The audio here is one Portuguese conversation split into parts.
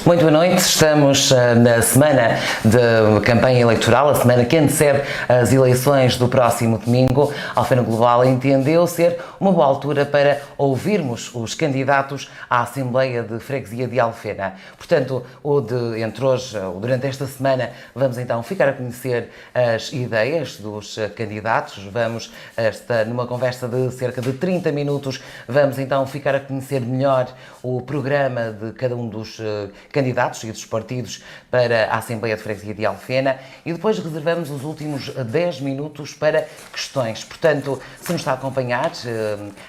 Muito boa noite, estamos na semana de campanha eleitoral, a semana que antecede as eleições do próximo domingo. A Alfena Global entendeu ser uma boa altura para ouvirmos os candidatos à Assembleia de Freguesia de Alfena. Portanto, entre hoje ou durante esta semana, vamos então ficar a conhecer as ideias dos candidatos. Numa conversa de cerca de 30 minutos, vamos então ficar a conhecer melhor o programa de cada um dos candidatos e dos partidos para a Assembleia de Freguesia de Alfena e depois reservamos os últimos 10 minutos para questões. Portanto, se nos está a acompanhar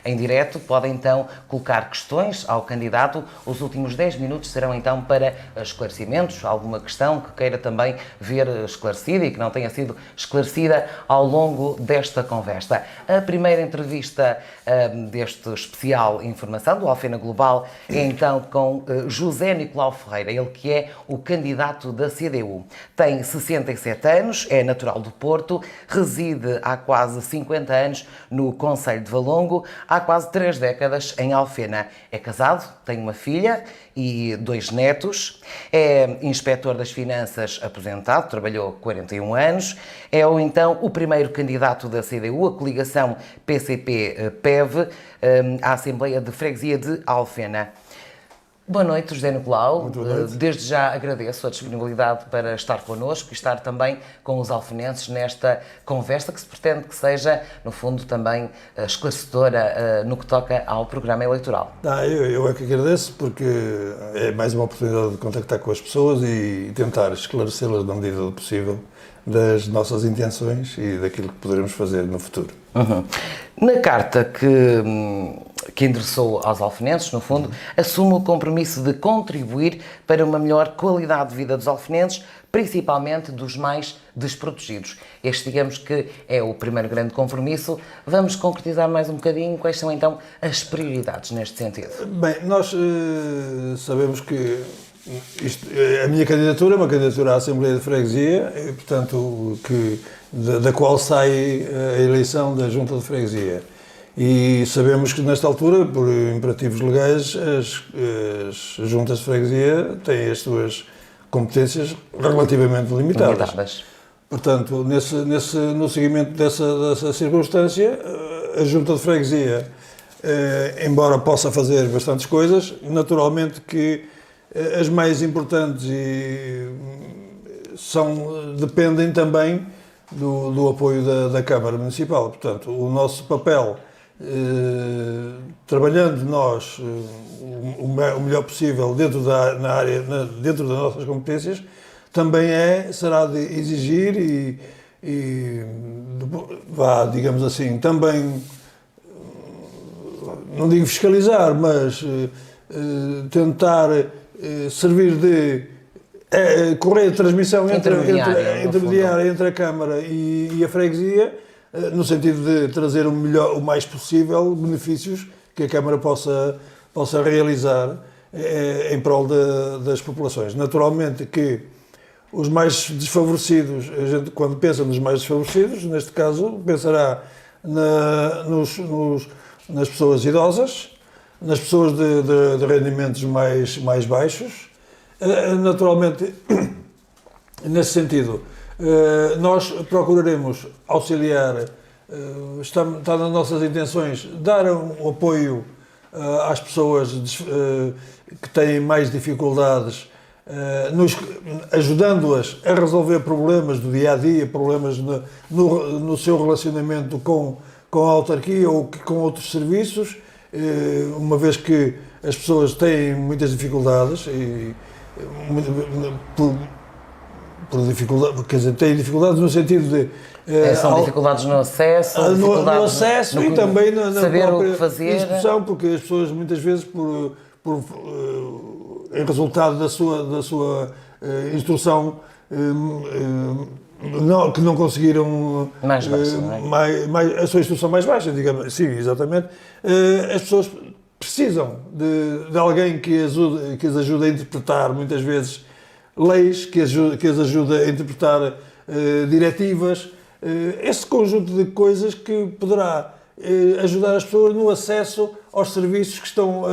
em direto, pode então colocar questões ao candidato. Os últimos 10 minutos serão então para esclarecimentos, alguma questão que queira também ver esclarecida e que não tenha sido esclarecida ao longo desta conversa. A primeira entrevista deste especial Informação do Alfena Global é então com José Nicolau Ferreira, ele que é o candidato da CDU. Tem 67 anos, é natural do Porto, reside há quase 50 anos no concelho de Valongo, há quase 3 décadas em Alfena. É casado, tem uma filha e 2 netos, é inspetor das finanças aposentado, trabalhou 41 anos, é então o primeiro candidato da CDU, a coligação PCP-PEV, à Assembleia de Freguesia de Alfena. Boa noite, José Nicolau. Muito boa noite. Desde já agradeço a disponibilidade para estar connosco e estar também com os alfenenses nesta conversa que se pretende que seja, no fundo, também esclarecedora no que toca ao programa eleitoral. Eu é que agradeço porque é mais uma oportunidade de contactar com as pessoas e tentar esclarecê-las na medida do possível das nossas intenções e daquilo que poderemos fazer no futuro. Uhum. Na carta que endereçou aos alfenenses, no fundo, assume o compromisso de contribuir para uma melhor qualidade de vida dos alfenenses, principalmente dos mais desprotegidos. Este, digamos que, é o primeiro grande compromisso. Vamos concretizar mais um bocadinho quais são, então, as prioridades neste sentido. Bem, nós sabemos que a minha candidatura é uma candidatura à Assembleia de Freguesia, e, portanto, da qual sai a eleição da Junta de Freguesia. E sabemos que, nesta altura, por imperativos legais, as juntas de freguesia têm as suas competências relativamente limitadas. Portanto, no seguimento dessa circunstância, a junta de freguesia, embora possa fazer bastantes coisas, naturalmente que as mais importantes dependem também do apoio da Câmara Municipal. Portanto, o nosso papel, trabalhando nós o melhor possível dentro das nossas competências, também será de exigir digamos assim, também, não digo fiscalizar, mas tentar servir de correio de transmissão intermediária entre a Câmara e a freguesia, no sentido de trazer o mais possível benefícios que a Câmara possa realizar em prol das populações. Naturalmente que os mais desfavorecidos, a gente quando pensa nos mais desfavorecidos, neste caso pensará nas pessoas idosas, nas pessoas de rendimentos mais baixos. Naturalmente, nesse sentido, nós procuraremos auxiliar, está nas nossas intenções, dar um apoio às pessoas que têm mais dificuldades, ajudando-as a resolver problemas do dia-a-dia, problemas no seu relacionamento com a autarquia ou com outros serviços, uma vez que as pessoas têm muitas dificuldades têm dificuldades no sentido de... São dificuldades no acesso, no acesso e também na saber o que fazer. Instrução, porque as pessoas muitas vezes, em resultado da sua instrução, que não conseguiram mais baixa, não é? A sua instrução mais baixa, digamos. Sim, exatamente. As pessoas precisam de alguém que as ajude a interpretar, muitas vezes, leis, que as ajude a interpretar diretivas, esse conjunto de coisas que poderá ajudar as pessoas no acesso aos serviços que estão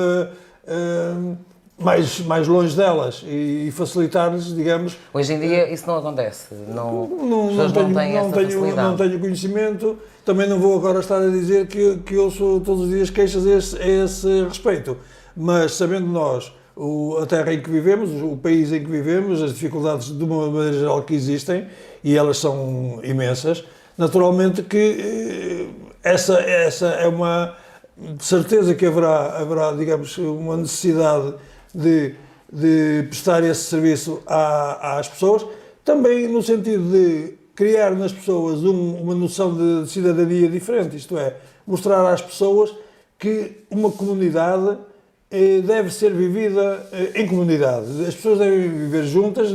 mais longe delas e facilitar-lhes, digamos. Hoje em dia isso não acontece. As pessoas Não têm essa facilidade. não tenho conhecimento, também não vou agora estar a dizer que eu sou todos os dias queixas a esse respeito, mas sabendo nós a terra em que vivemos, o país em que vivemos, as dificuldades de uma maneira geral que existem, e elas são imensas, naturalmente que essa é uma certeza que haverá, digamos, uma necessidade de prestar esse serviço às pessoas, também no sentido de criar nas pessoas uma noção de cidadania diferente, isto é, mostrar às pessoas que uma comunidade deve ser vivida em comunidade. As pessoas devem viver juntas,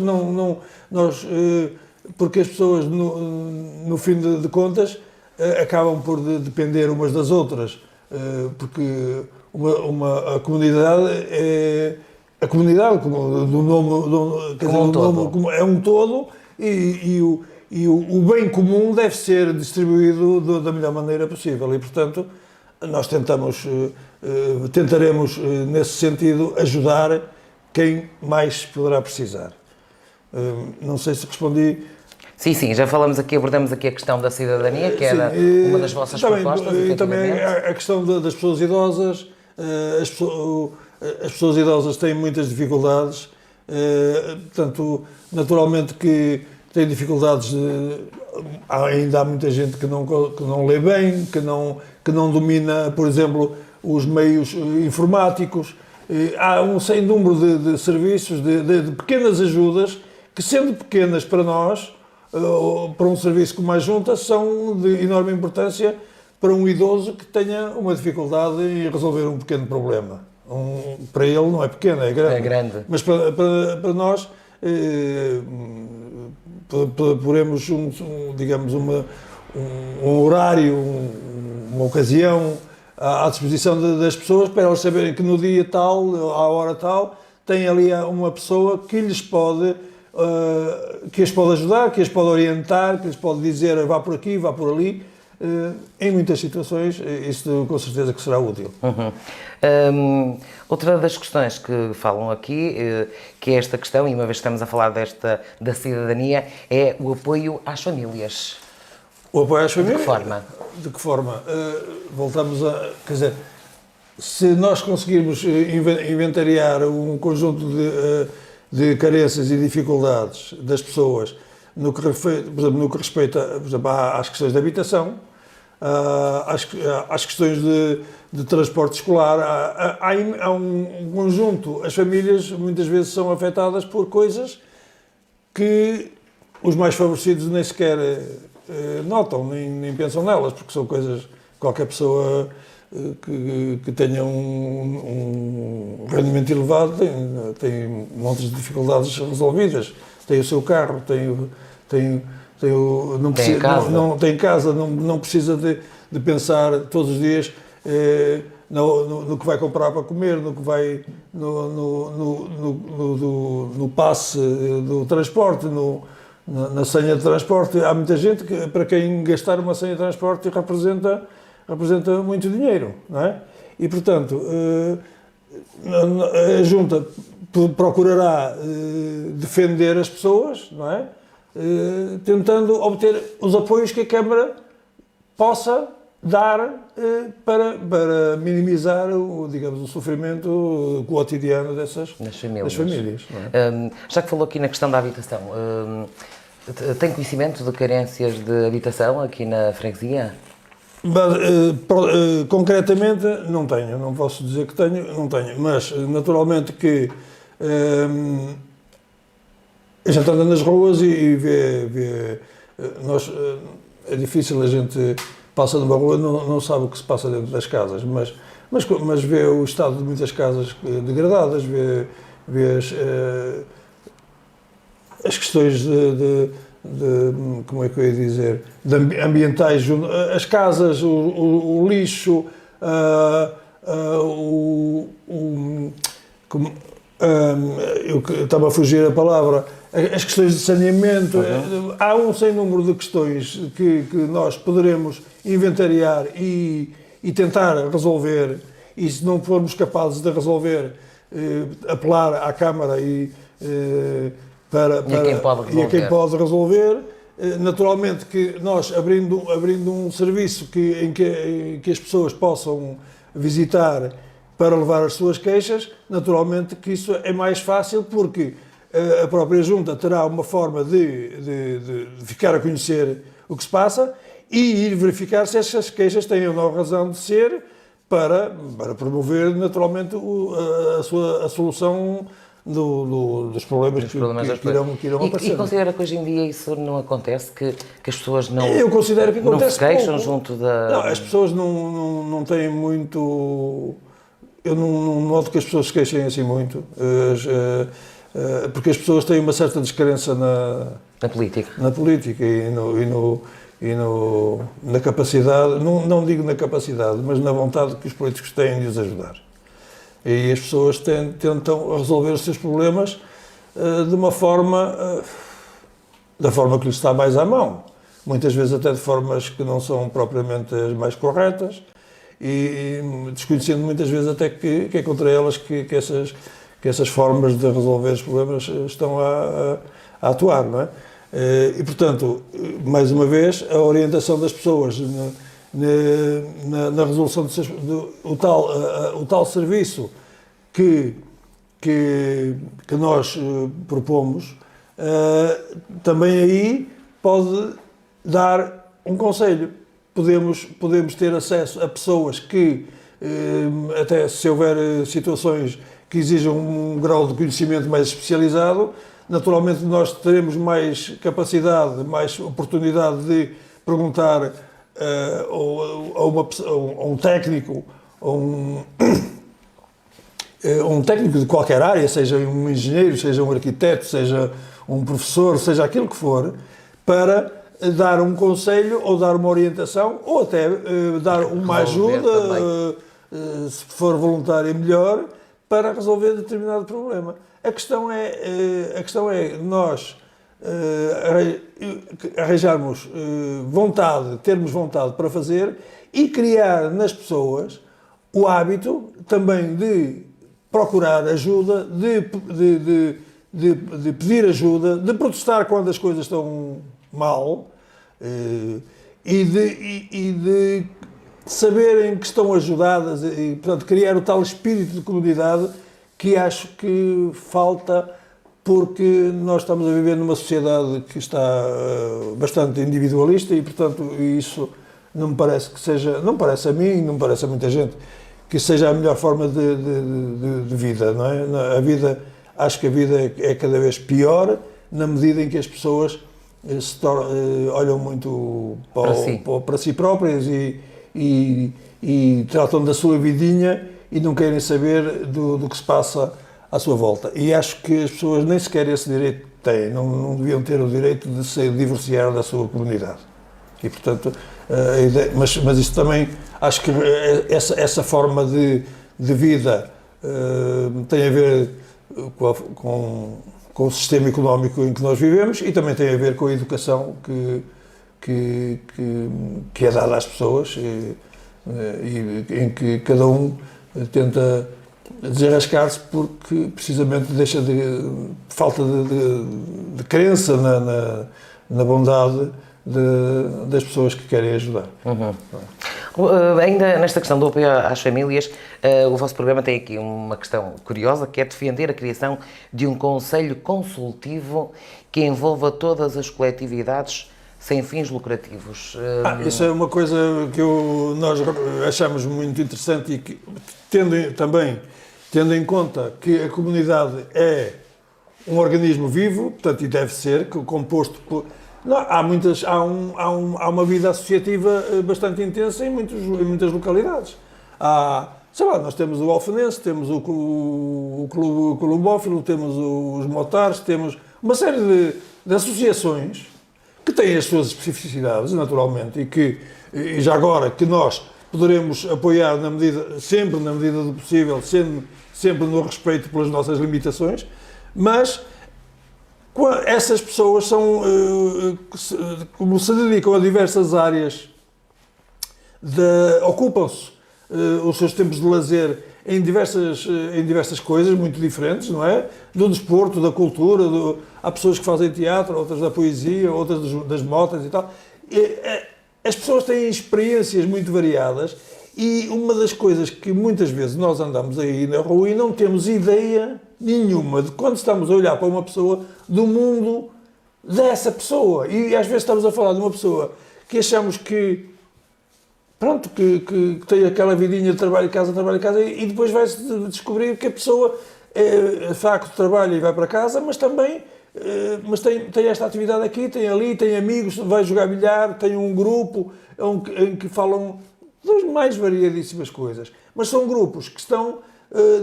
nós, porque as pessoas, no fim de contas, acabam por depender umas das outras, porque a comunidade é a comunidade, como do nome, quer dizer, é um todo, e o bem comum deve ser distribuído da melhor maneira possível, e portanto nós tentaremos nesse sentido ajudar quem mais poderá precisar. Não sei se respondi. Sim, já falamos aqui, abordamos aqui a questão da cidadania, que era uma das vossas propostas. E também a questão das pessoas idosas. As pessoas idosas têm muitas dificuldades, portanto, naturalmente que têm dificuldades, ainda há muita gente que não lê bem, que não domina, por exemplo, os meios informáticos. Há um sem número de serviços, de pequenas ajudas, que sendo pequenas para nós, para um serviço como a Junta, são de enorme importância para um idoso que tenha uma dificuldade em resolver um pequeno problema. Para ele não é pequeno, é grande. É grande. Mas para nós, poremos digamos, um horário, uma ocasião à disposição das pessoas para elas saberem que no dia tal, à hora tal, tem ali uma pessoa que lhes pode, que as pode ajudar, que as pode orientar, que lhes pode dizer vá por aqui, vá por ali. Em muitas situações, isso com certeza que será útil. Outra das questões que falam aqui, que é esta questão, e uma vez que estamos a falar da cidadania, é o apoio às famílias. O apoio às famílias? De que forma? De que forma? Voltamos a... Quer dizer, se nós conseguirmos inventariar um conjunto de carências e dificuldades das pessoas no que respeita, por exemplo, às questões de habitação, às questões de transporte escolar, há um conjunto, as famílias muitas vezes são afetadas por coisas que os mais favorecidos nem sequer notam, nem pensam nelas, porque são coisas, qualquer pessoa que tenha um rendimento elevado tem montes de dificuldades resolvidas, tem o seu carro, tem casa, não precisa de pensar todos os dias no que vai comprar para comer, no que vai no passe do transporte, na senha de transporte. Há muita gente para quem gastar uma senha de transporte representa muito dinheiro, não é? E portanto a Junta procurará defender as pessoas, não é? Tentando obter os apoios que a Câmara possa dar para minimizar digamos, o sofrimento cotidiano das famílias. Não é? Já que falou aqui na questão da habitação, tem conhecimento de carências de habitação aqui na freguesia? Concretamente não tenho, não posso dizer que tenho, não tenho, mas naturalmente que a gente anda nas ruas e vê é difícil, a gente passa numa rua não sabe o que se passa dentro das casas, mas vê o estado de muitas casas degradadas, vê as questões como é que eu ia dizer, ambientais, as casas, o lixo, eu estava a fugir a palavra, as questões de saneamento. Há um sem número de questões que nós poderemos inventariar e tentar resolver, e se não formos capazes de resolver, apelar à Câmara para e a quem pode resolver. Naturalmente que nós, abrindo um serviço em que as pessoas possam visitar para levar as suas queixas, naturalmente que isso é mais fácil, porque a própria Junta terá uma forma de ficar a conhecer o que se passa e ir verificar se essas queixas têm ou não razão de ser, para promover naturalmente a solução dos problemas que irão aparecer. E considera que hoje em dia isso não acontece? Que as pessoas não, eu considero que acontece não se queixam pouco. junto da... Não, as pessoas não têm muito... Eu não noto que as pessoas se queixem assim muito, porque as pessoas têm uma certa descrença na política. Na política na capacidade, não digo na capacidade, mas na vontade que os políticos têm de os ajudar. E as pessoas tentam resolver os seus problemas da forma que lhes está mais à mão. Muitas vezes até de formas que não são propriamente as mais corretas e desconhecendo muitas vezes até que é contra elas que essas formas de resolver os problemas estão a atuar, não é? E, portanto, mais uma vez, a orientação das pessoas na resolução o tal serviço que nós propomos, também aí pode dar um conselho. Podemos ter acesso a pessoas que, até se houver situações que exijam um grau de conhecimento mais especializado, naturalmente nós teremos mais capacidade, mais oportunidade de perguntar a um técnico, um técnico de qualquer área, seja um engenheiro, seja um arquiteto, seja um professor, seja aquilo que for, para dar um conselho ou dar uma orientação ou até dar uma ajuda, se for voluntária melhor, para resolver determinado problema. A questão é nós arranjarmos vontade, termos vontade para fazer e criar nas pessoas o hábito também de procurar ajuda, de pedir ajuda, de protestar quando as coisas estão mal e de saberem que estão ajudadas e, portanto, criar o tal espírito de comunidade que acho que falta, porque nós estamos a viver numa sociedade que está bastante individualista e, portanto, isso não me parece que seja, não me parece a mim, não me parece a muita gente, que seja a melhor forma de vida, não é? Acho que a vida é cada vez pior na medida em que as pessoas olham muito para si próprias e tratam da sua vidinha e não querem saber do que se passa à sua volta. E acho que as pessoas nem sequer esse direito têm, não deviam ter o direito de se divorciar da sua comunidade. E, portanto, mas isso também, acho que essa forma de vida tem a ver com o sistema económico em que nós vivemos e também tem a ver com a educação que é dada às pessoas e em que cada um tenta desenrascar-se porque precisamente deixa falta de crença na bondade das pessoas que querem ajudar. Uhum. Ainda nesta questão do apoio às famílias, o vosso programa tem aqui uma questão curiosa, que é defender a criação de um conselho consultivo que envolva todas as coletividades sem fins lucrativos. Isso é uma coisa que nós achamos muito interessante e que, tendo em conta que a comunidade é um organismo vivo, portanto, e deve ser composto por... Há uma vida associativa bastante intensa em muitas localidades. Nós temos o Alfenense, temos o Clube Colombófilo, temos os Motares, temos uma série de associações que têm as suas especificidades, naturalmente, e já agora que nós poderemos apoiar sempre na medida do possível, sempre no respeito pelas nossas limitações, mas essas pessoas como se dedicam a diversas áreas, ocupam-se os seus tempos de lazer em diversas coisas muito diferentes, não é? Do desporto, da cultura, há pessoas que fazem teatro, outras da poesia, outras das motas e tal. As pessoas têm experiências muito variadas e uma das coisas que muitas vezes nós andamos aí na rua e não temos ideia nenhuma de quando estamos a olhar para uma pessoa, do mundo dessa pessoa. E às vezes estamos a falar de uma pessoa que achamos que, pronto, que tem aquela vidinha de trabalho e casa, e depois vai-se descobrir que a pessoa de facto trabalha e vai para casa, mas também tem esta atividade aqui, tem ali, tem amigos, vai jogar bilhar, tem um grupo em que falam das mais variadíssimas coisas. Mas são grupos que estão,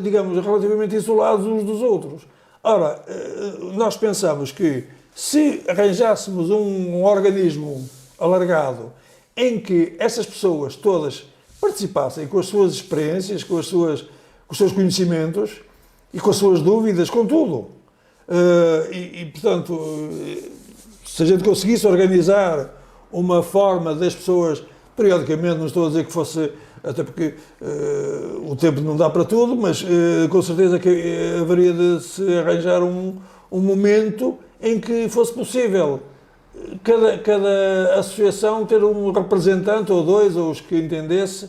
digamos, relativamente isolados uns dos outros. Ora, nós pensamos que se arranjássemos um organismo alargado em que essas pessoas todas participassem com as suas experiências, com os seus conhecimentos e com as suas dúvidas, com tudo. Portanto, se a gente conseguisse organizar uma forma das pessoas, periodicamente, não estou a dizer que fosse, até porque o tempo não dá para tudo, mas com certeza que haveria de se arranjar um momento em que fosse possível cada associação ter um representante ou dois, ou os que entendesse,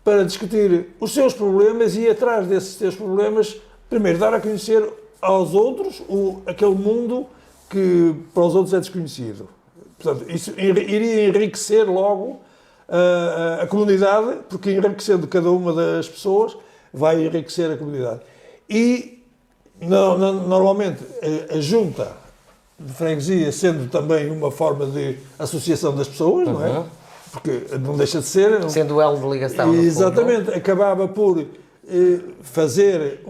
para discutir os seus problemas e ir atrás desses seus problemas, primeiro dar a conhecer aos outros aquele mundo que para os outros é desconhecido. Portanto, isso iria enriquecer logo a comunidade, porque enriquecendo cada uma das pessoas vai enriquecer a comunidade. E normalmente a junta de freguesia sendo também uma forma de associação das pessoas, não é? Porque não deixa de ser... Sendo o elo de ligação. Exatamente, fundo, acabava por fazer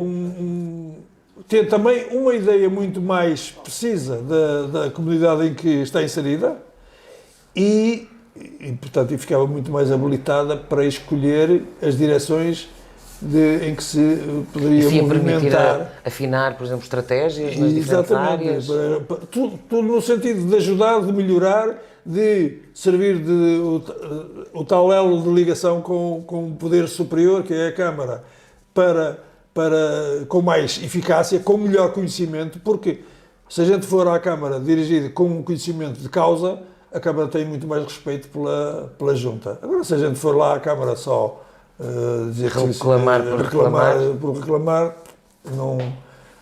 ter também uma ideia muito mais precisa da comunidade em que está inserida e portanto, ficava muito mais habilitada para escolher as direções em que se poderia movimentar. Afinar, por exemplo, estratégias nas diferentes áreas. Tudo no sentido de ajudar, de melhorar, de servir o tal elo de ligação com o poder superior, que é a Câmara, com mais eficácia, com melhor conhecimento, porque se a gente for à Câmara dirigida com um conhecimento de causa, a Câmara tem muito mais respeito pela Junta. Agora, se a gente for lá à Câmara só dizer reclamar por reclamar,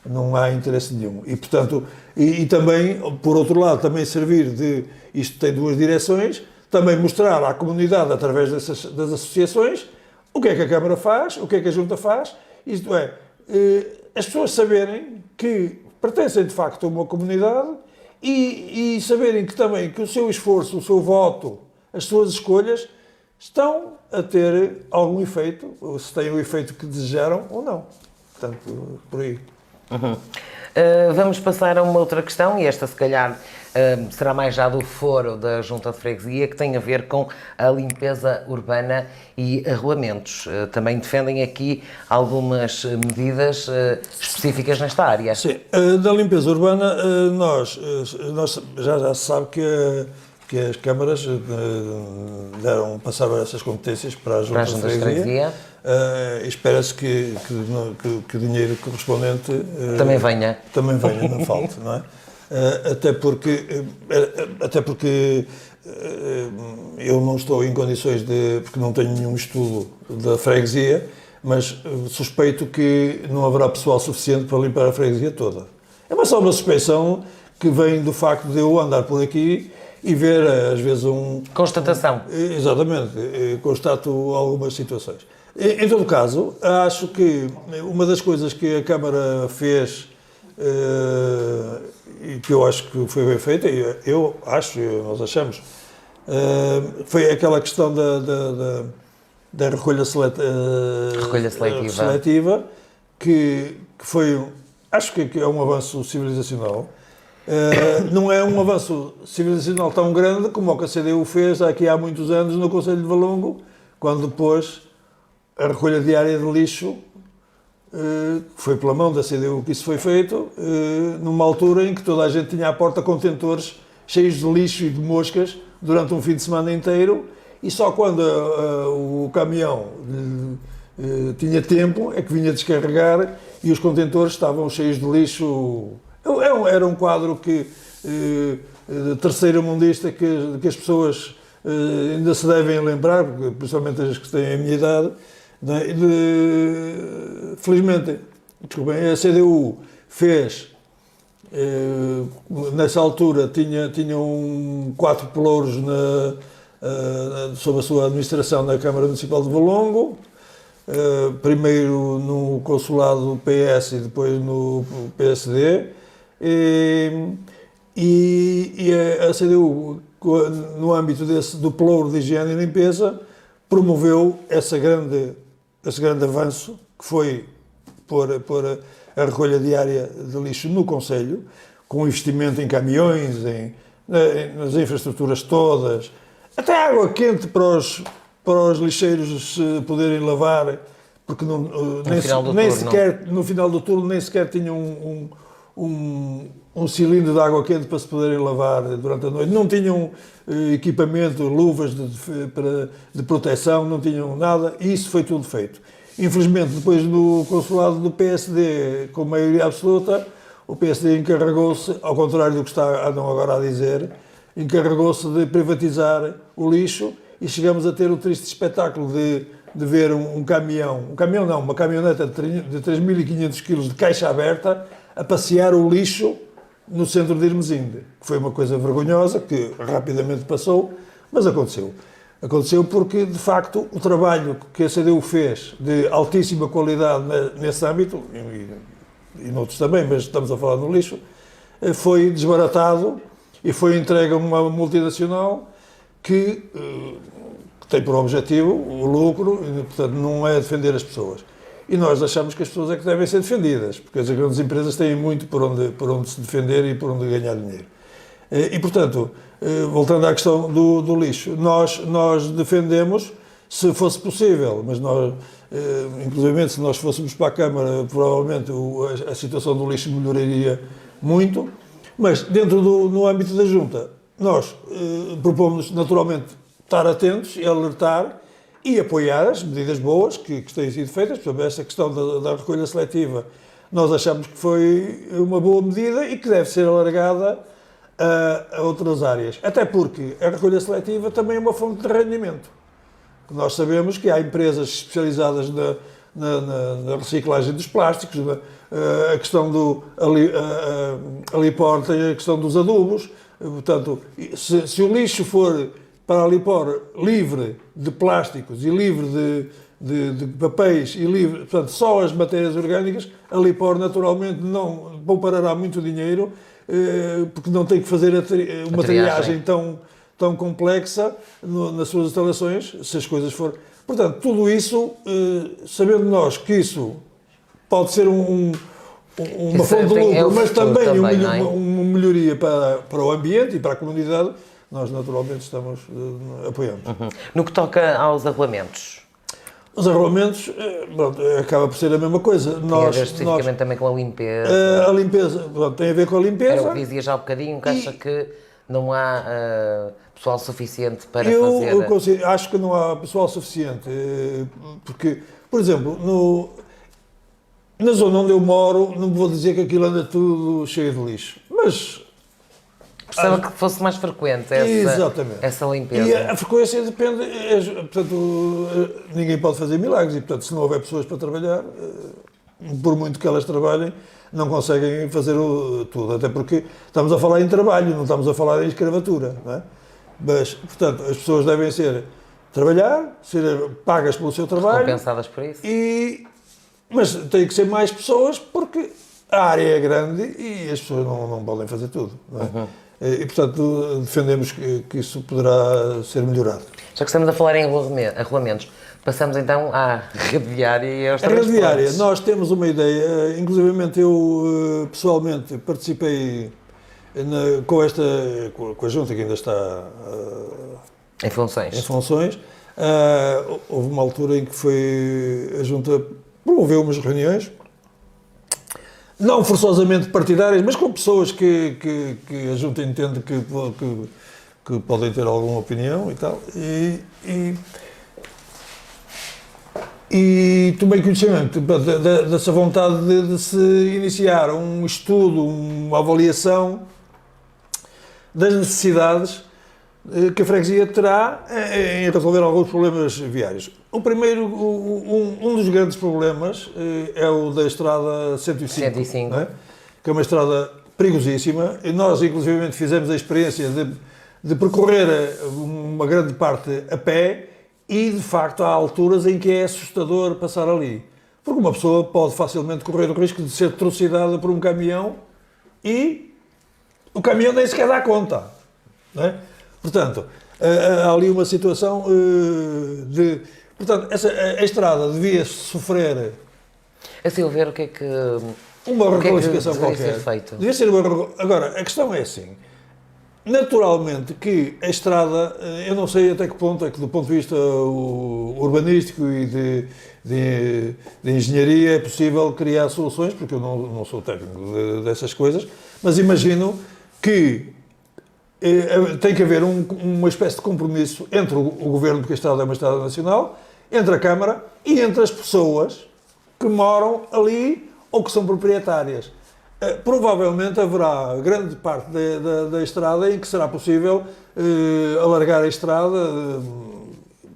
não há interesse nenhum. E, portanto, e também, por outro lado, também servir isto tem duas direções, também mostrar à comunidade, através das associações, o que é que a Câmara faz, o que é que a Junta faz, isto é, as pessoas saberem que pertencem de facto a uma comunidade e saberem que também que o seu esforço, o seu voto, as suas escolhas estão a ter algum efeito, ou se têm o efeito que desejaram ou não. Portanto, por aí. Vamos passar a uma outra questão, e esta se calhar será mais já do foro da Junta de Freguesia, que tem a ver com a limpeza urbana e arruamentos. Também defendem aqui algumas medidas específicas nesta área. Sim, da limpeza urbana nós já se sabe que as câmaras passaram essas competências para a Junta de Freguesia. Espera-se que o dinheiro correspondente também venha, não falte, não é? Até porque eu não estou em condições porque não tenho nenhum estudo da freguesia, mas suspeito que não haverá pessoal suficiente para limpar a freguesia toda. É só uma suspeição que vem do facto de eu andar por aqui e ver, às vezes, constatação. Exatamente, constato algumas situações. Em todo caso, acho que uma das coisas que a Câmara fez e que eu acho que foi bem feita, nós achamos, foi aquela questão da recolha seletiva, que foi, acho que é um avanço civilizacional. Não é um avanço civilizacional tão grande como o que a CDU fez aqui há muitos anos no Conselho de Valongo, quando pôs a recolha diária de lixo, foi pela mão da CDU que isso foi feito, numa altura em que toda a gente tinha à porta contentores cheios de lixo e de moscas durante um fim de semana inteiro, e só quando o caminhão tinha tempo, é que vinha descarregar e os contentores estavam cheios de lixo. Era um quadro que, terceiro-mundista, que as pessoas ainda se devem lembrar, principalmente as que têm a minha idade. Felizmente, desculpem, a CDU fez, nessa altura, tinham 4 pelouros sob a sua administração na Câmara Municipal de Valongo, primeiro no consulado do PS e depois no PSD, e a CDU, no âmbito do pelouro de higiene e limpeza, promoveu esse grande avanço, que foi pôr a recolha diária de lixo no concelho, com investimento em caminhões, nas infraestruturas todas, até água quente para os lixeiros se poderem lavar, porque no final do turno nem sequer tinham um cilindro de água quente para se poderem lavar durante a noite. Não tinham equipamento, luvas de proteção, não tinham nada, e isso foi tudo feito. Infelizmente, depois do consulado do PSD, com maioria absoluta, o PSD encarregou-se, ao contrário do que andam agora a dizer, encarregou-se de privatizar o lixo, e chegamos a ter o triste espetáculo de ver uma caminhoneta de 3.500 kg de caixa aberta a passear o lixo no centro de Irmesinde, que foi uma coisa vergonhosa, que rapidamente passou, mas aconteceu. Aconteceu porque, de facto, o trabalho que a CDU fez de altíssima qualidade nesse âmbito, e noutros também, mas estamos a falar no lixo, foi desbaratado e foi entregue a uma multinacional que tem por objetivo o lucro, e, portanto, não é defender as pessoas. E nós achamos que as pessoas é que devem ser defendidas, porque as grandes empresas têm muito por onde se defender e por onde ganhar dinheiro. E, portanto, voltando à questão do lixo, nós defendemos, se fosse possível, mas nós, inclusive se nós fôssemos para a Câmara, provavelmente a situação do lixo melhoraria muito, mas no âmbito da Junta, nós propomos naturalmente estar atentos e alertar e apoiar as medidas boas que têm sido feitas. Por exemplo, esta questão da recolha seletiva, nós achamos que foi uma boa medida e que deve ser alargada a outras áreas. Até porque a recolha seletiva também é uma fonte de rendimento. Nós sabemos que há empresas especializadas na reciclagem dos plásticos, a questão do Alipor tem a questão dos adubos. Portanto, se o lixo for para a Alipor livre de plásticos e livre de papéis e livre, portanto, só as matérias orgânicas, a Alipor naturalmente não poupará muito dinheiro, porque não tem que fazer uma triagem tão complexa nas suas instalações, se as coisas forem. Portanto, tudo isso, sabendo nós que isso pode ser uma fonte de lucro, mas também uma melhoria para o ambiente e para a comunidade, nós naturalmente estamos apoiando. Uhum. No que toca aos arrolamentos? Os arrolamentos, acaba por ser a mesma coisa. Tem a ver especificamente também com a limpeza? A limpeza, tem a ver com a limpeza. Era o que dizia já há um bocadinho, que acha que não há pessoal suficiente para fazer... Eu acho que não há pessoal suficiente, porque, por exemplo, na zona onde eu moro, não vou dizer que aquilo anda tudo cheio de lixo, mas... Gostava que fosse mais frequente essa limpeza. E a frequência depende, portanto, ninguém pode fazer milagres e, portanto, se não houver pessoas para trabalhar, por muito que elas trabalhem, não conseguem fazer tudo, até porque estamos a falar em trabalho, não estamos a falar em escravatura, não é? Mas, portanto, as pessoas devem trabalhar, ser pagas pelo seu trabalho. Compensadas por isso. Mas tem que ser mais pessoas porque a área é grande e as pessoas não podem fazer tudo, não é? Uhum. E, portanto, defendemos que isso poderá ser melhorado. Já que estamos a falar em arrolamentos, passamos então à rede viária e aos transportes. A rede viária, nós temos uma ideia, inclusivamente eu pessoalmente participei com a Junta que ainda está em funções. Houve uma altura em que a Junta promoveu umas reuniões, não forçosamente partidárias, mas com pessoas que a Junta entende que podem ter alguma opinião e tal. E tomei conhecimento dessa vontade de se iniciar um estudo, uma avaliação das necessidades que a freguesia terá em resolver alguns problemas viários. O primeiro, um dos grandes problemas é o da estrada 105, não é? Que é uma estrada perigosíssima. E nós, inclusive, fizemos a experiência de percorrer uma grande parte a pé e, de facto, há alturas em que é assustador passar ali. Porque uma pessoa pode facilmente correr o risco de ser trucidada por um caminhão e o caminhão nem sequer dá conta, não é? Portanto, há ali uma situação de... Portanto, a estrada devia sofrer... A seu ver, o que é que... Uma requalificação qualquer. Ser feito? Devia ser uma... Agora, a questão é assim. Naturalmente que a estrada, eu não sei até que ponto é que do ponto de vista urbanístico e de engenharia é possível criar soluções, porque eu não sou técnico dessas coisas, mas imagino que tem que haver uma espécie de compromisso entre o Governo, porque a estrada é uma estrada nacional, entre a Câmara e entre as pessoas que moram ali ou que são proprietárias. Provavelmente haverá grande parte da estrada em que será possível alargar a estrada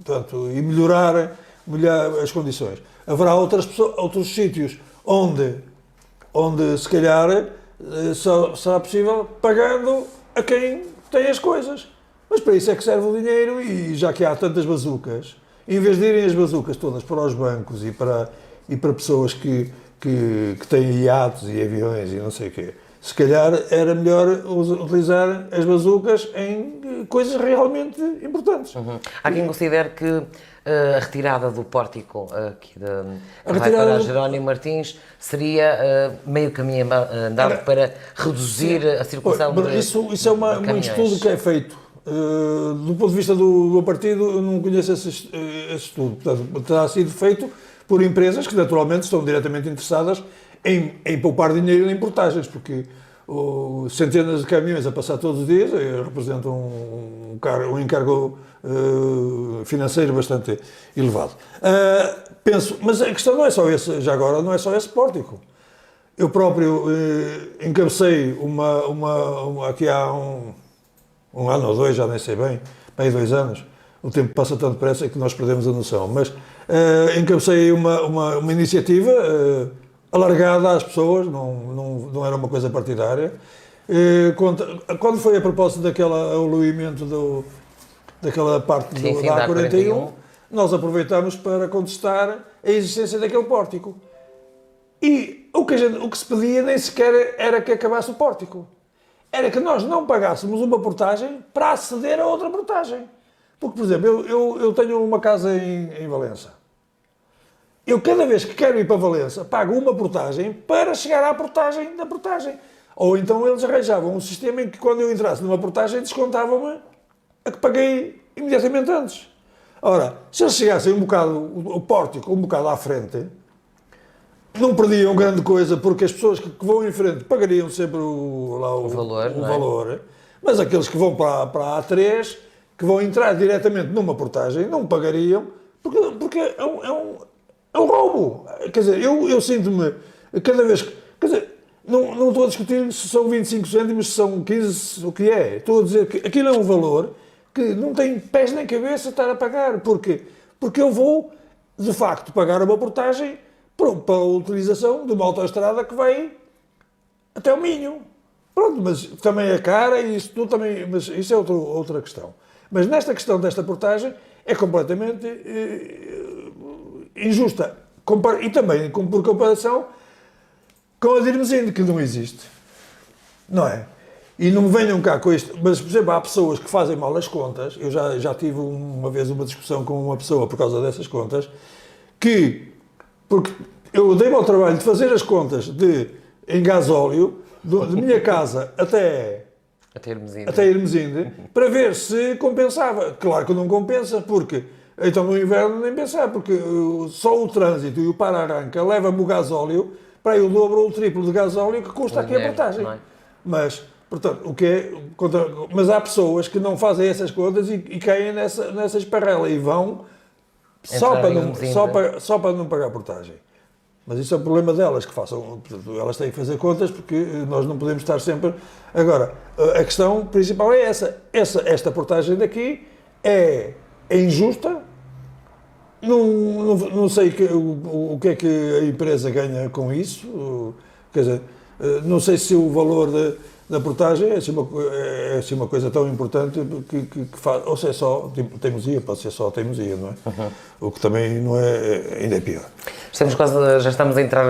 portanto, e melhorar as condições. Haverá outros sítios onde se calhar só será possível pagando a quem tem as coisas. Mas para isso é que serve o dinheiro e já que há tantas bazucas, em vez de irem as bazucas todas para os bancos e para pessoas que têm iates e aviões e não sei o quê, se calhar era melhor utilizar as bazucas em coisas realmente importantes. Há quem considere que a retirada do pórtico aqui vai para Jerónimo Martins seria meio caminho andado para reduzir a circulação de Isso é um estudo que é feito. Do ponto de vista do partido, eu não conheço esse estudo. Portanto, terá sido feito por empresas que naturalmente estão diretamente interessadas em poupar dinheiro em portagens, porque centenas de caminhões a passar todos os dias representam um encargo financeiro bastante elevado. Mas a questão não é só esse, já agora, não é só esse pórtico. Eu próprio encabecei aqui há um ano ou dois, já nem sei bem, bem 2 anos, o tempo passa tanto depressa que nós perdemos a noção, mas encabecei uma iniciativa alargada às pessoas, não era uma coisa partidária. Quando foi a propósito daquele aluimento daquela parte da A41, nós aproveitámos para contestar a existência daquele pórtico. E o que se pedia nem sequer era que acabasse o pórtico. Era que nós não pagássemos uma portagem para aceder a outra portagem. Porque, por exemplo, eu tenho uma casa em Valença. Eu, cada vez que quero ir para Valença, pago uma portagem para chegar à portagem da portagem. Ou então eles arranjavam um sistema em que, quando eu entrasse numa portagem, descontavam-me a que paguei imediatamente antes. Ora, se eles chegassem o pórtico um bocado à frente, não perdiam grande coisa, porque as pessoas que vão em frente pagariam sempre o valor, mas aqueles que vão para a A3, que vão entrar diretamente numa portagem, não pagariam, porque é um roubo. Quer dizer, eu sinto-me, cada vez que... Quer dizer, não estou a discutir se são 25 cêntimos, se são 15, o que é. Estou a dizer que aquilo é um valor que não tem pés nem cabeça estar a pagar. Porquê? Porque eu vou, de facto, pagar uma portagem para a utilização de uma autoestrada que vai até o Minho. Pronto, mas também é cara e isso tudo também... Mas isso é outra questão. Mas nesta questão desta portagem é completamente injusta. E também por comparação com a de Irmesinde, que não existe. Não é? E não venham cá com isto. Mas, por exemplo, há pessoas que fazem mal as contas. Eu já tive uma vez uma discussão com uma pessoa por causa dessas contas, porque eu dei-me ao trabalho de fazer as contas em gasóleo, de minha casa até Irmesinde, para ver se compensava. Claro que não compensa, porque então no inverno nem pensar, porque só o trânsito e o para-arranca leva-me o gasóleo para aí o dobro ou o triplo de gasóleo que custa aqui a portagem. Mas, portanto, mas há pessoas que não fazem essas contas e caem nessa esparrela e vão só para não pagar portagem. Mas isso é o problema delas, que façam, portanto, elas têm que fazer contas porque nós não podemos estar sempre... Agora, a questão principal é esta portagem daqui é injusta, não sei o que é que a empresa ganha com isso, quer dizer, não sei se o valor da portagem é assim uma coisa tão importante que faz, ou se é só teimosia, pode ser só teimosia, não é? Uhum. O que também não é, ainda é pior. Já estamos a entrar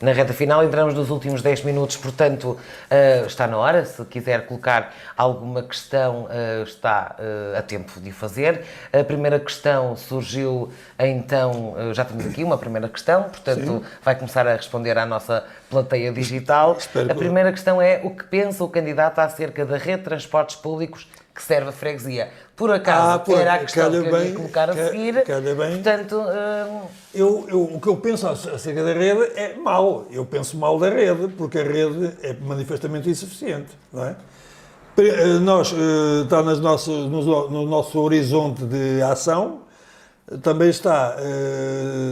na reta final, entramos nos últimos 10 minutos, portanto, está na hora. Se quiser colocar alguma questão, está a tempo de o fazer. A primeira questão surgiu, então, já temos aqui uma primeira questão, portanto, sim, vai começar a responder à nossa plateia digital. A primeira questão é: o que pensa o candidato acerca da rede de transportes públicos que serve a freguesia? Por acaso, era a questão que eu ia colocar a seguir, portanto... O que eu penso acerca da rede é mau. Eu penso mal da rede, porque a rede é manifestamente insuficiente, não é? Está no nosso horizonte de ação, também está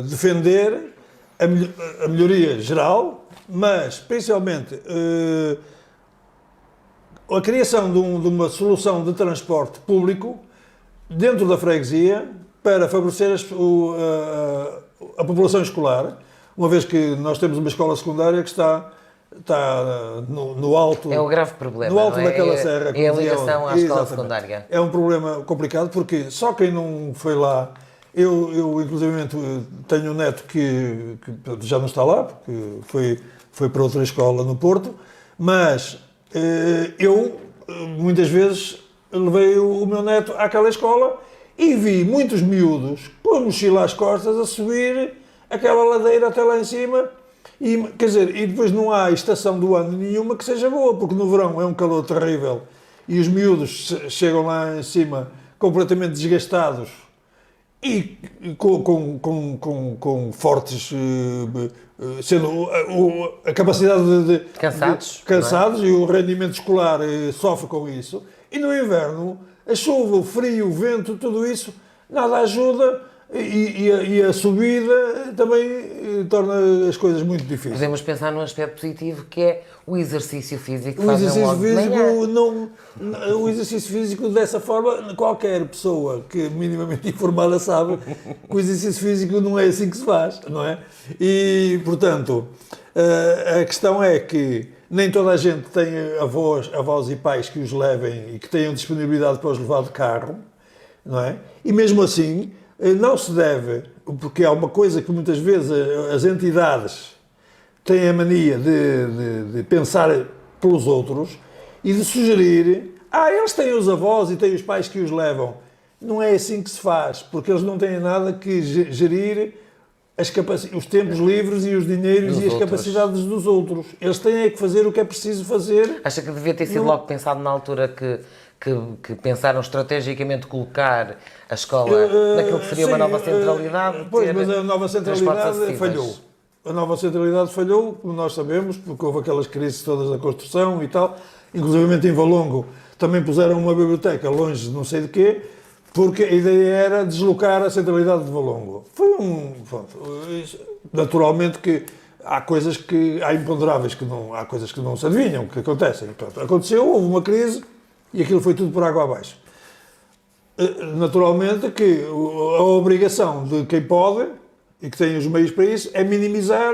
defender a melhoria geral, mas, principalmente, a criação de uma solução de transporte público dentro da freguesia para favorecer a população escolar, uma vez que nós temos uma escola secundária que está no alto... É o grave problema, no alto daquela serra. É a ligação à escola secundária. É um problema complicado porque só quem não foi lá... Eu inclusivamente, tenho um neto que já não está lá, porque foi para outra escola no Porto, mas... eu, muitas vezes, levei o meu neto àquela escola e vi muitos miúdos com a mochila às costas a subir aquela ladeira até lá em cima. E, quer dizer, e depois não há estação do ano nenhuma que seja boa, porque no verão é um calor terrível e os miúdos chegam lá em cima completamente desgastados e com fortes... sendo a capacidade de cansados é? E o rendimento escolar sofre com isso. E no inverno, a chuva, o frio, o vento, tudo isso, nada ajuda e a subida também torna as coisas muito difíceis. Podemos pensar num aspecto positivo que é o exercício físico. O exercício físico, dessa forma, qualquer pessoa que minimamente informada sabe que o exercício físico não é assim que se faz, não é? E, portanto, a questão é que nem toda a gente tem avós e pais que os levem e que tenham disponibilidade para os levar de carro, não é? E mesmo assim, não se deve, porque há uma coisa que muitas vezes as entidades têm a mania de pensar pelos outros e de sugerir, eles têm os avós e têm os pais que os levam. Não é assim que se faz, porque eles não têm nada que gerir os tempos livres e os dinheiros e as capacidades dos outros. Eles têm que fazer o que é preciso fazer. Acha que devia ter sido logo pensado na altura que pensaram estrategicamente colocar a escola naquilo que seria uma nova centralidade? Pois, mas a nova centralidade falhou. A nova centralidade falhou, como nós sabemos, porque houve aquelas crises todas da construção e tal. Inclusive em Valongo também puseram uma biblioteca longe de não sei de quê, porque a ideia era deslocar a centralidade de Valongo. Naturalmente que há imponderáveis há coisas que não se adivinham, que acontecem. Pronto, aconteceu, houve uma crise e aquilo foi tudo por água abaixo. Naturalmente que a obrigação de quem pode e que tem os meios para isso é minimizar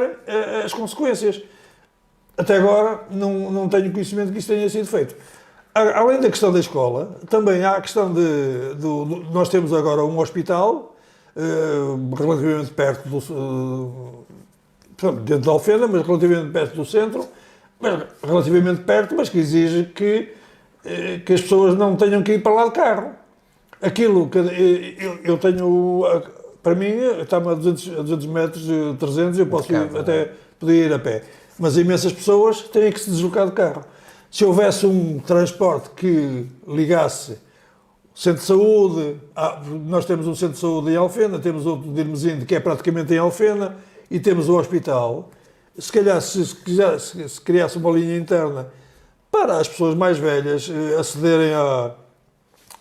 as consequências. Até agora não tenho conhecimento que isso tenha sido feito. Além da questão da escola, também há a questão nós temos agora um hospital relativamente perto dentro de Alfena, mas relativamente perto do centro, mas que exige que as pessoas não tenham que ir para lá de carro. Aquilo que eu tenho, para mim, está-me a 200 metros, 300, eu posso poder ir a pé. Mas imensas pessoas têm que se deslocar de carro. Se houvesse um transporte que ligasse o centro de saúde, nós temos um centro de saúde em Alfena, temos outro de Irmesinde, que é praticamente em Alfena, e temos o hospital. Se calhar, se criasse uma linha interna para as pessoas mais velhas acederem a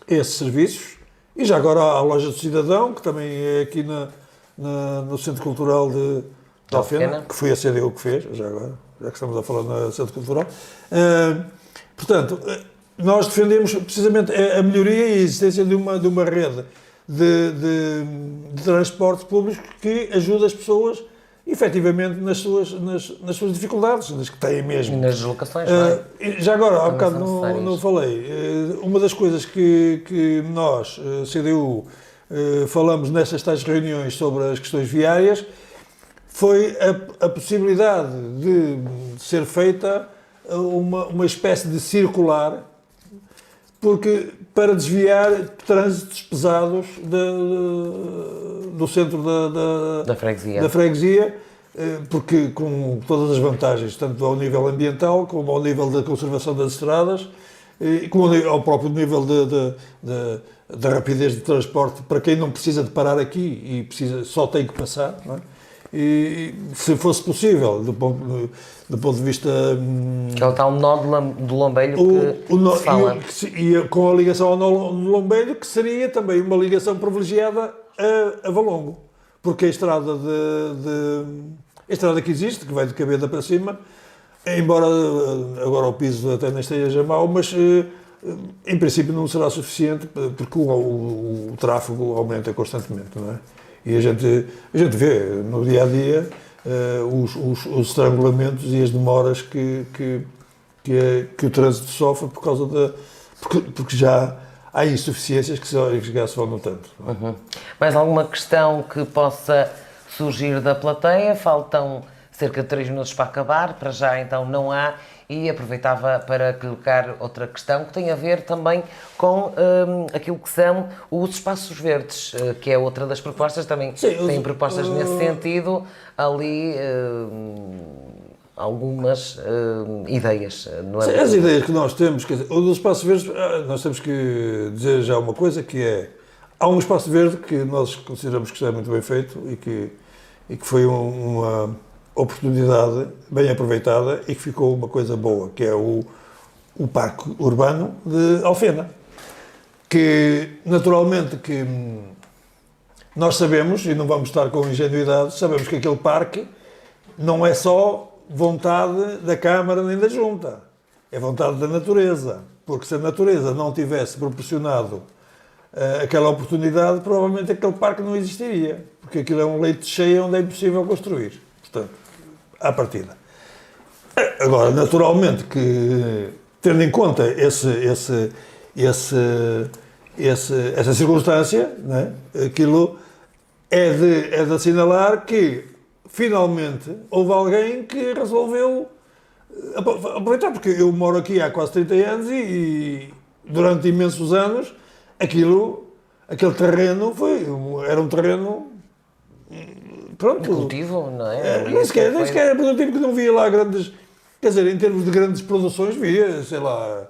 esses serviços, E já agora há a Loja do Cidadão, que também é aqui no Centro Cultural de Alfena, que foi a CDU que fez, já agora, já que estamos a falar no Centro Cultural. Portanto, nós defendemos precisamente a melhoria e a existência de uma rede de transporte público que ajuda as pessoas efetivamente nas suas dificuldades, nas que têm mesmo. E nas deslocações, não é? Já agora, há bocado não falei, uma das coisas que nós, CDU, falamos nessas tais reuniões sobre as questões viárias foi a possibilidade de ser feita uma espécie de circular para desviar trânsitos pesados do centro da freguesia, porque com todas as vantagens, tanto ao nível ambiental, como ao nível da conservação das estradas, e como ao próprio nível da rapidez de transporte, para quem não precisa de parar aqui e só tem que passar, não é? E se fosse possível, do ponto de vista... Que é o tal nó do Lombeiro que se fala. E com a ligação ao nó do Lombeiro, que seria também uma ligação privilegiada a Valongo. Porque a estrada a estrada que existe, que vai de Cabeda para cima, embora agora o piso até nem esteja mau, mas em princípio não será suficiente, porque o tráfego aumenta constantemente, não é? E a gente vê no dia-a-dia os estrangulamentos e as demoras que o trânsito sofre por causa porque já há insuficiências que já se vão notando. Uhum. Mais alguma questão que possa surgir da plateia? Faltam cerca de 3 minutos para acabar, para já então não há, e aproveitava para colocar outra questão que tem a ver também com aquilo que são os espaços verdes, que é outra das propostas, também tem propostas nesse sentido, ali algumas ideias. No âmbito. As ideias que nós temos, quer dizer, o dos espaços verdes, nós temos que dizer já uma coisa, que é, há um espaço verde que nós consideramos que está muito bem feito e que foi uma oportunidade bem aproveitada e que ficou uma coisa boa, que é o Parque Urbano de Alfena, que naturalmente que nós sabemos, e não vamos estar com ingenuidade, sabemos que aquele parque não é só vontade da Câmara nem da Junta, é vontade da natureza, porque se a natureza não tivesse proporcionado aquela oportunidade, provavelmente aquele parque não existiria, porque aquilo é um leito cheio onde é impossível construir. Portanto, à partida. Agora, naturalmente que, tendo em conta essa circunstância, né, aquilo é de assinalar que, finalmente, houve alguém que resolveu aproveitar, porque eu moro aqui há quase 30 anos e durante imensos anos, aquele terreno era um terreno... Pronto. Cultivo, não é? Nem sequer era produtivo, que não via lá grandes... Quer dizer, em termos de grandes produções, via, sei lá,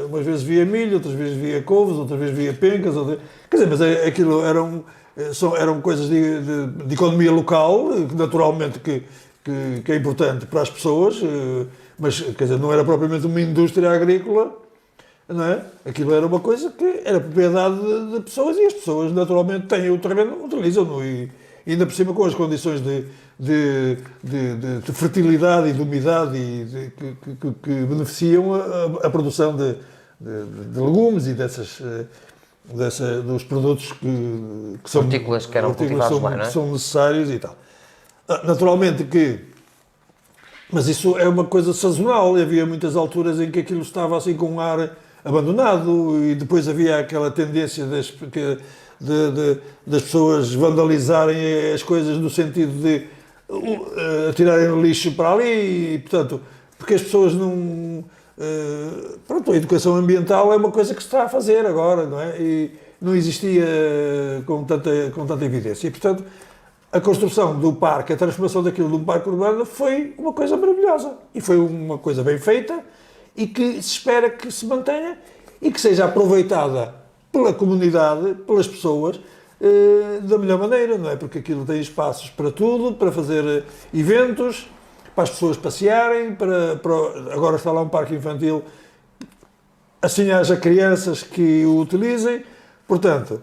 umas vezes via milho, outras vezes via couves, outras vezes via pencas, quer dizer, mas aquilo eram coisas de economia local, que naturalmente que é importante para as pessoas, mas, quer dizer, não era propriamente uma indústria agrícola, não é? Aquilo era uma coisa que era propriedade de pessoas e as pessoas, naturalmente, têm o terreno, utilizam-no e ainda por cima com as condições de fertilidade e de umidade que beneficiam a produção de legumes e dos produtos que são hortícolas que eram cultivados lá, não é? Que são necessários e tal. Naturalmente mas isso é uma coisa sazonal, havia muitas alturas em que aquilo estava assim com um ar abandonado e depois havia aquela tendência das pessoas vandalizarem as coisas no sentido de atirarem lixo para ali e, portanto, porque as pessoas não... Pronto, a educação ambiental é uma coisa que se está a fazer agora, não é? E não existia com tanta evidência. E, portanto, a construção do parque, a transformação daquilo num parque urbano foi uma coisa maravilhosa. E foi uma coisa bem feita e que se espera que se mantenha e que seja aproveitada pela comunidade, pelas pessoas, da melhor maneira, não é? Porque aquilo tem espaços para tudo, para fazer eventos, para as pessoas passearem, agora está lá um parque infantil, assim haja crianças que o utilizem, Portanto,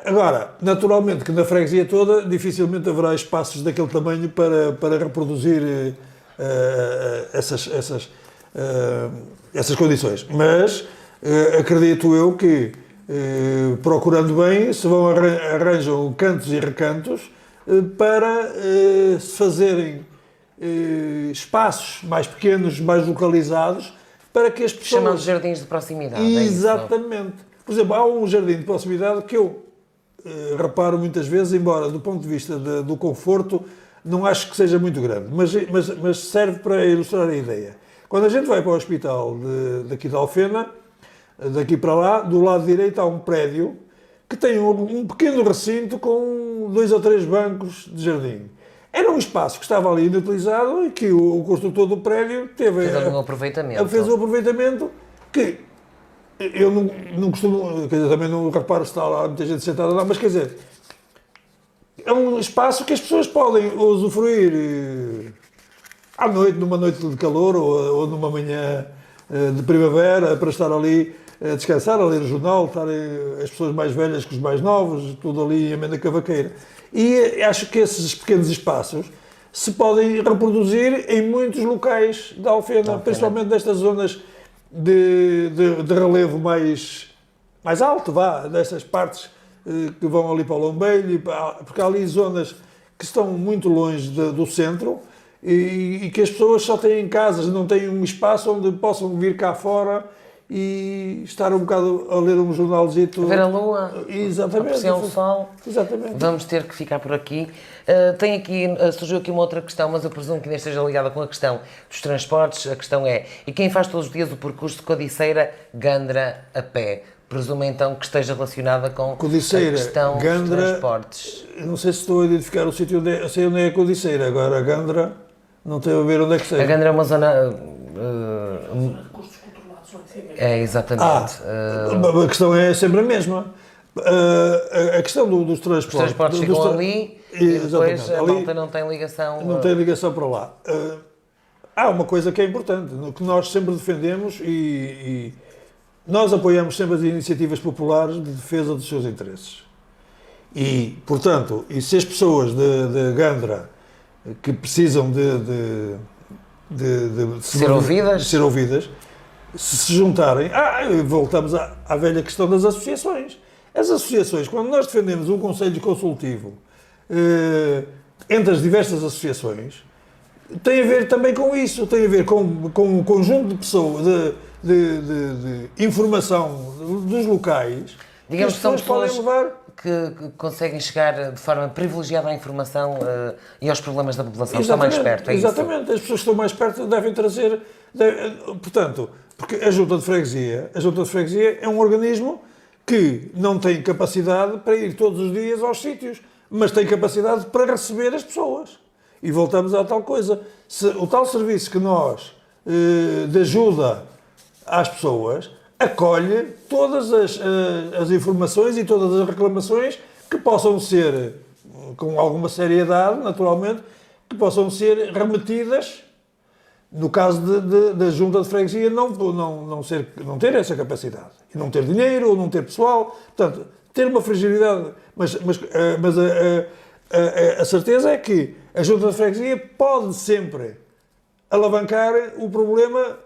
agora, naturalmente que na freguesia toda dificilmente haverá espaços daquele tamanho para reproduzir essas condições. Mas acredito eu que, procurando bem, se vão arranjam cantos e recantos para se fazerem espaços mais pequenos, mais localizados, para que as pessoas... Chamados jardins de proximidade. Exatamente. Por exemplo, há um jardim de proximidade que eu reparo muitas vezes, embora do ponto de vista do conforto não acho que seja muito grande, mas serve para ilustrar a ideia. Quando a gente vai para o hospital daqui de Alfena, daqui para lá, do lado direito há um prédio que tem um pequeno recinto com 2 ou 3 bancos de jardim. Era um espaço que estava ali inutilizado e que o construtor do prédio fez um aproveitamento. Fez um aproveitamento que eu não costumo, quer dizer, também não reparo se está lá muita gente sentada lá, mas quer dizer, é um espaço que as pessoas podem usufruir à noite, numa noite de calor ou numa manhã de primavera, para estar ali a descansar, a ler o jornal, estarem as pessoas mais velhas com os mais novos, tudo ali em amena cavaqueira. E acho que esses pequenos espaços se podem reproduzir em muitos locais da Alfena, principalmente nestas zonas de relevo mais alto, dessas partes que vão ali para o Lombeiro, porque há ali zonas que estão muito longe do centro e que as pessoas só têm casas, não têm um espaço onde possam vir cá fora e estar um bocado a ler um jornalzito. Ver a lua, exatamente, apreciar o sol. Exatamente. Vamos ter que ficar por aqui. Surgiu aqui uma outra questão, mas eu presumo que ainda esteja ligada com a questão dos transportes. A questão é, e quem faz todos os dias o percurso de Codiceira-Gandra a pé? Presumo então que esteja relacionada com Codiceira, a questão Gandra, dos transportes. Não sei se estou a identificar o sítio onde é, sei onde é a Codiceira, agora a Gandra não tem a ver onde é que seja. A Gandra é uma zona... É, exatamente. A questão é sempre a mesma. A questão dos transportes... Os transportes ficam ali e depois a malta não tem ligação... Não tem ligação para lá. Há uma coisa que é importante, que nós sempre defendemos e nós apoiamos sempre as iniciativas populares de defesa dos seus interesses. E, portanto, se as pessoas de Gandra que precisam de ser ouvidas, se juntarem, voltamos à velha questão das associações. As associações, quando nós defendemos um conselho consultivo entre as diversas associações, tem a ver também com isso, tem a ver com um conjunto de pessoas, de informação dos locais, digamos que são pessoas podem levar... que conseguem chegar de forma privilegiada à informação e aos problemas da população. Estão Exatamente, mais perto, é exatamente. isso? As pessoas que estão mais perto devem trazer... portanto, porque a Junta de Freguesia é um organismo que não tem capacidade para ir todos os dias aos sítios, mas tem capacidade para receber as pessoas. E voltamos à tal coisa. O tal serviço que nós, de ajuda às pessoas, acolhe todas as informações e todas as reclamações que possam ser, com alguma seriedade, naturalmente, que possam ser remetidas, no caso da Junta de Freguesia não ter essa capacidade. E não ter dinheiro, ou não ter pessoal. Portanto, ter uma fragilidade. Mas a certeza é que a Junta de Freguesia pode sempre alavancar o problema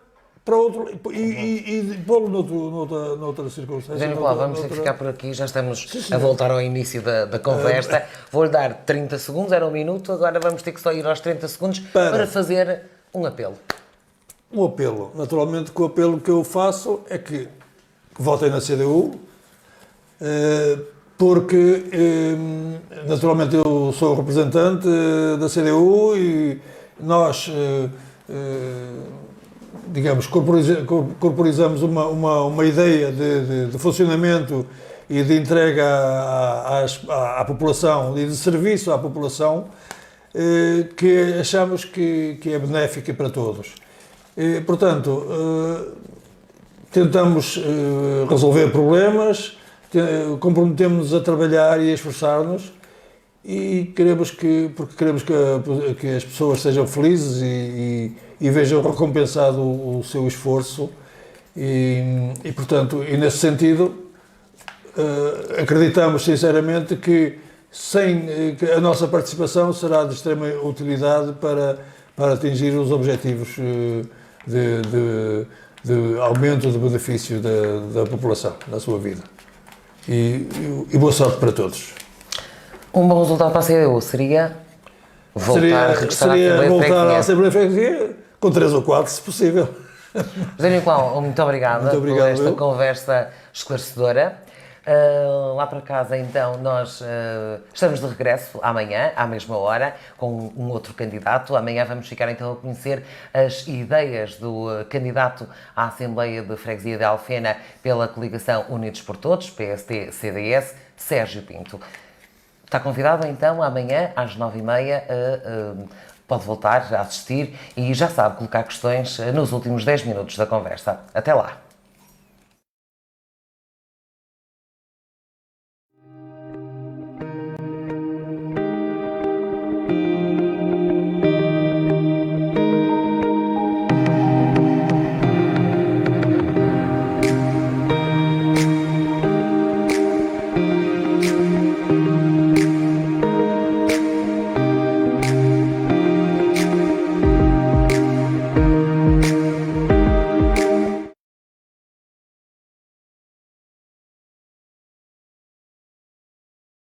para outro e pô-lo noutra circunstância. Nicolau, vamos ter que ficar por aqui, já estamos a voltar ao início da conversa. Vou-lhe dar 30 segundos, era 1 minuto, agora vamos ter que só ir aos 30 segundos para fazer um apelo. Um apelo. Naturalmente que o apelo que eu faço é que votem na CDU, porque naturalmente eu sou o representante da CDU e nós digamos, corporizamos uma ideia de funcionamento e de entrega à população e de serviço à população que achamos que é benéfica para todos. Portanto, tentamos resolver problemas, comprometemos-nos a trabalhar e a esforçar-nos e porque queremos que as pessoas sejam felizes e vejam recompensado o seu esforço e portanto, nesse sentido, acreditamos sinceramente que que a nossa participação será de extrema utilidade para atingir os objetivos de aumento de benefício da população, da sua vida. E boa sorte para todos. Um bom resultado para a CDU seria regressar à Assembleia de Freguesia com 3 ou 4, se possível. José Nicolau, muito obrigada por esta conversa esclarecedora. Lá para casa, então, nós estamos de regresso amanhã, à mesma hora, com um outro candidato. Amanhã vamos ficar, então, a conhecer as ideias do candidato à Assembleia de Freguesia de Alfena pela coligação Unidos por Todos, PST-CDS, Sérgio Pinto. Está convidado, então, amanhã, às 9h30, pode voltar a assistir e já sabe colocar questões nos últimos 10 minutos da conversa. Até lá!